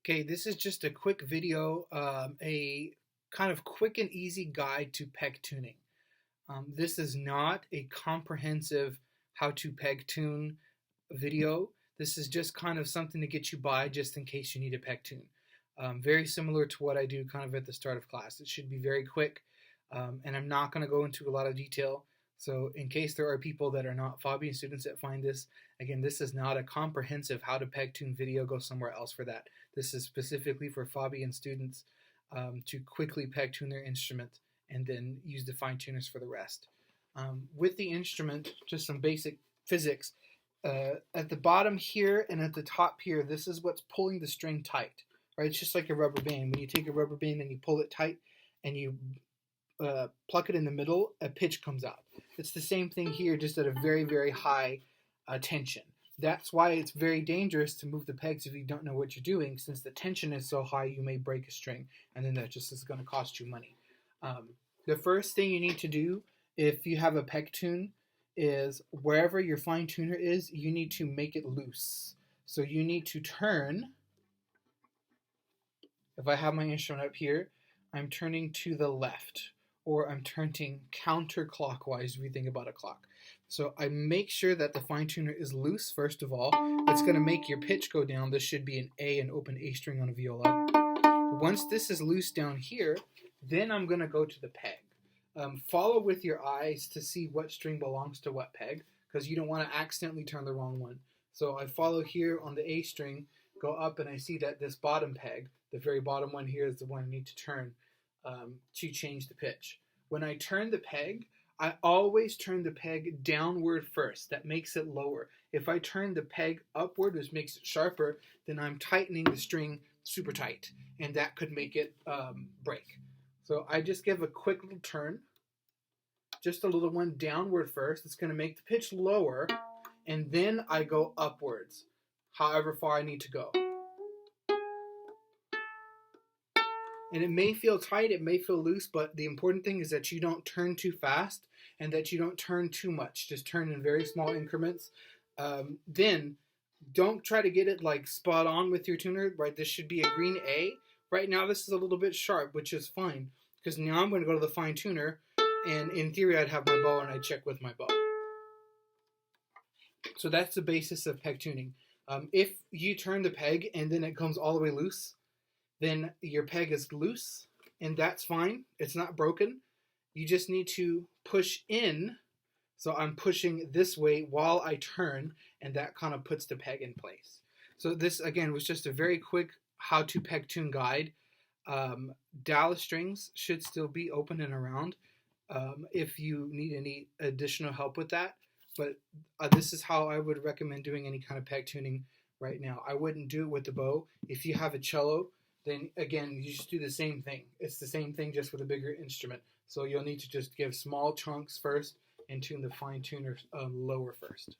Okay, this is just a quick video, a kind of quick and easy guide to peg tuning. This is not a comprehensive how to peg tune video. This is just kind of something to get you by just in case you need a peg tune. Very similar to what I do kind of at the start of class. It should be very quick, and I'm not going to go into a lot of detail. So in case there are people that are not Fabian students that find this, again, this is not a comprehensive how to peg tune video. Go somewhere else for that. This is specifically for Fabian students to quickly peg tune their instrument and then use the fine tuners for the rest. With the instrument, just some basic physics. At the bottom here and at the top here, this is what's pulling the string tight, right? It's just like a rubber band. When you take a rubber band and you pull it tight and you pluck it in the middle, a pitch comes out. It's the same thing here, just at a very, very high tension. That's why it's very dangerous to move the pegs if you don't know what you're doing. Since the tension is so high, you may break a string, and then that just is going to cost you money. The first thing you need to do if you have a peg tune is wherever your fine tuner is, you need to make it loose. So you need to turn. If I have my instrument up here, I'm turning to the left, or I'm turning counterclockwise if we think about a clock. So I make sure that the fine tuner is loose first of all. It's going to make your pitch go down. This should be an A, an open A string on a viola. Once this is loose down here, then I'm going to go to the peg. Follow with your eyes to see what string belongs to what peg, because you don't want to accidentally turn the wrong one. So I follow here on the A string, go up, and I see that this bottom peg, the very bottom one here, is the one I need to turn to change the pitch. When I turn the peg, I always turn the peg downward first. That makes it lower. If I turn the peg upward, which makes it sharper, then I'm tightening the string super tight, and that could make it break. So I just give a quick little turn, just a little one downward first. It's going to make the pitch lower, and then I go upwards, however far I need to go. And it may feel tight, it may feel loose, but the important thing is that you don't turn too fast and that you don't turn too much. Just turn in very small increments. Then don't try to get it like spot on with your tuner, right? This should be a green A. Right now this is a little bit sharp, which is fine, because now I'm going to go to the fine tuner, and in theory I'd have my bow and I'd check with my bow. So that's the basis of peg tuning. If you turn the peg and then it comes all the way loose, then your peg is loose, and that's fine. It's not broken. You just need to push in. So I'm pushing this way while I turn, and that kind of puts the peg in place. So this, again, was just a very quick how to peg tune guide. Dallas strings should still be open and around if you need any additional help with that. But this is how I would recommend doing any kind of peg tuning right now. I wouldn't do it with the bow. If you have a cello, then again, you just do the same thing. It's the same thing, just with a bigger instrument. So you'll need to just give small chunks first and tune the fine tuner lower first.